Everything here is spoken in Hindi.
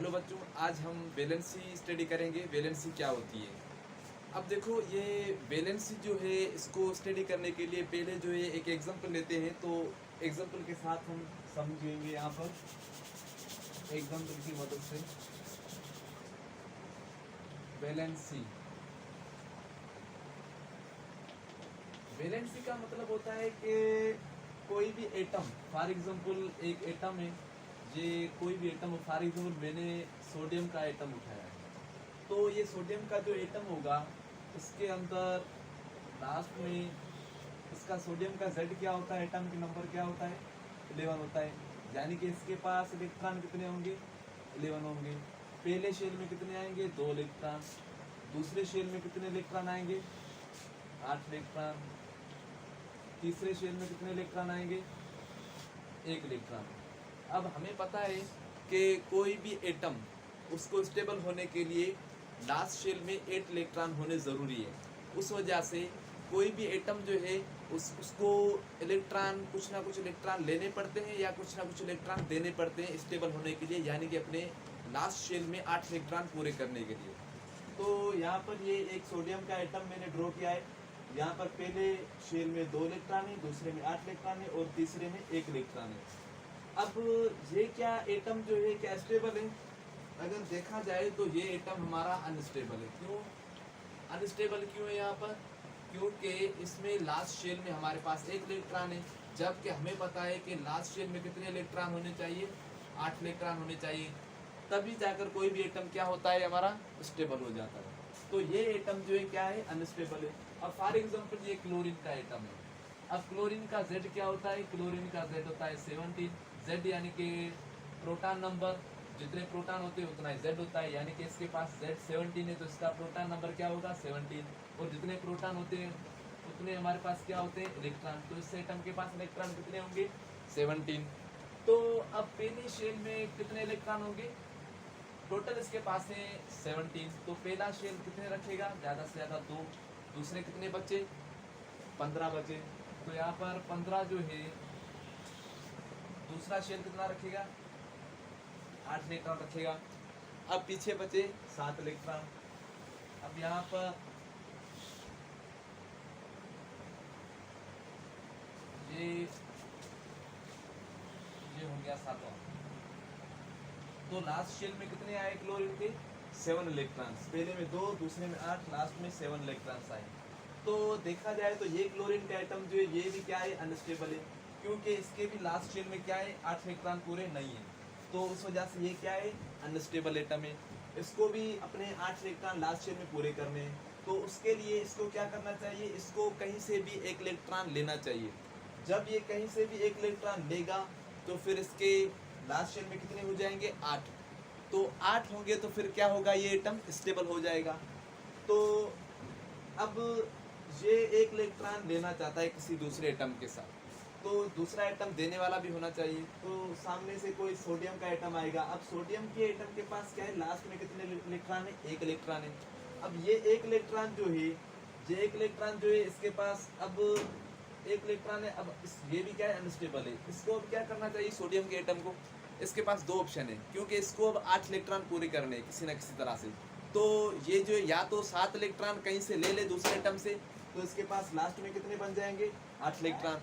हेलो बच्चों, आज हम वैलेंसी स्टडी करेंगे। वैलेंसी क्या होती है? अब देखो, ये वैलेंसी जो है इसको स्टडी करने के लिए पहले जो है एक एग्जांपल लेते हैं। तो एग्जांपल के साथ हम समझेंगे। यहाँ पर एग्जांपल की मदद से वैलेंसी वैलेंसी का मतलब होता है कि कोई भी एटम, फॉर एग्जांपल एक एटम है, ये कोई भी एटम, फॉर एग्जांपल मैंने सोडियम का एटम उठाया है। तो ये सोडियम का जो एटम होगा इसके अंदर लास्ट में इसका सोडियम का Z क्या होता है, एटम के नंबर क्या होता है, 11 होता है। यानी कि इसके पास इलेक्ट्रॉन कितने होंगे, 11 होंगे। पहले शेल में कितने आएंगे, 2 इलेक्ट्रॉन। दूसरे शेल में कितने इलेक्ट्रॉन आएंगे, 8 इलेक्ट्रॉन। तीसरे शेल में कितने इलेक्ट्रॉन आएंगे, 1 इलेक्ट्रॉन। अब हमें पता है कि कोई भी एटम, उसको स्टेबल होने के लिए लास्ट शेल में 8 इलेक्ट्रॉन होने ज़रूरी है। उस वजह से कोई भी एटम जो है उसको इलेक्ट्रॉन, कुछ ना कुछ इलेक्ट्रॉन लेने पड़ते हैं या कुछ ना कुछ इलेक्ट्रॉन देने पड़ते हैं स्टेबल होने के लिए, यानी कि अपने लास्ट शेल में 8 इलेक्ट्रॉन पूरे करने के लिए। तो यहाँ पर ये एक सोडियम का एटम मैंने ड्रॉ किया है। यहाँ पर पहले शेल में 2 इलेक्ट्रॉन है, दूसरे में 8 इलेक्ट्रॉन है और तीसरे में 1 इलेक्ट्रॉन है। अब ये क्या एटम जो है क्या स्टेबल है? अगर देखा जाए तो ये एटम हमारा अनस्टेबल है। क्यों अनस्टेबल क्यों है? यहाँ पर क्योंकि इसमें लास्ट शेल में हमारे पास 1 इलेक्ट्रॉन है, जबकि हमें पता है कि लास्ट शेल में कितने इलेक्ट्रॉन होने चाहिए, 8 इलेक्ट्रॉन होने चाहिए। तभी जाकर कोई भी एटम क्या होता है, हमारा स्टेबल हो जाता है। तो ये एटम जो है क्या है, अनस्टेबल है। अब फॉर एग्जांपल ये क्लोरीन का एटम है। अब क्लोरीन का Z क्या होता है, क्लोरीन का Z होता है 17। Z यानी कि प्रोटॉन नंबर, जितने प्रोटॉन होते हैं उतना ही Z होता है। यानी कि इसके पास Z 17 है तो इसका प्रोटॉन नंबर क्या होगा, 17। और जितने प्रोटॉन होते हैं उतने हमारे पास क्या होते हैं, इलेक्ट्रॉन। तो इस एटम के पास इलेक्ट्रॉन कितने होंगे, 17। तो अब पहले शेल में कितने इलेक्ट्रॉन होंगे, टोटल इसके पास है 17। तो पहला शेल कितने रखेगा, ज़्यादा से ज़्यादा 2। दूसरे कितने बचे, 15 बचे। तो यहाँ पर 15 जो है, दूसरा शेल कितना रखेगा, 8 इलेक्ट्रॉन रखेगा। अब पीछे बचे 7 इलेक्ट्रॉन। अब यहाँ पर ये हो गया 7वां। तो लास्ट शेल में कितने आए क्लोरीन के, 7 इलेक्ट्रॉन्स। पहले में 2, दूसरे में 8, लास्ट में 7 इलेक्ट्रॉन्स आए। तो देखा जाए तो ये क्लोरीन का एटम जो है ये भी क्या है, अनस्टेबल है, क्योंकि इसके भी लास्ट शेल में क्या है, 8 इलेक्ट्रॉन पूरे नहीं है। तो उस वजह से ये क्या है, अनस्टेबल एटम है। इसको भी अपने 8 इलेक्ट्रॉन लास्ट शेल में पूरे करने हैं। तो उसके लिए इसको क्या करना चाहिए, इसको कहीं से भी 1 इलेक्ट्रॉन लेना चाहिए। जब ये कहीं से भी 1 इलेक्ट्रॉन लेगा तो फिर इसके लास्ट शेल में कितने हो जाएंगे, 8। तो 8 होंगे तो फिर क्या होगा, ये एटम स्टेबल हो जाएगा। तो अब ये 1 इलेक्ट्रॉन लेना चाहता है किसी दूसरे एटम के साथ, तो दूसरा एटम देने वाला भी होना चाहिए। तो सामने से कोई सोडियम का एटम आएगा। अब सोडियम के एटम के पास क्या है, लास्ट में कितने इलेक्ट्रॉन है, 1 इलेक्ट्रॉन है। अब ये 1 इलेक्ट्रॉन जो है, ये 1 इलेक्ट्रॉन जो है इसके पास अब 1 इलेक्ट्रॉन है। अब ये भी क्या है, अनस्टेबल है। इसको अब क्या करना चाहिए, सोडियम के एटम को, इसके पास 2 ऑप्शन है, क्योंकि इसको अब 8 इलेक्ट्रॉन पूरे करने हैं किसी न किसी तरह से। तो ये जो या तो 7 इलेक्ट्रॉन कहीं से ले ले दूसरे एटम से, तो इसके पास लास्ट में कितने बन जाएंगे, 8 इलेक्ट्रॉन।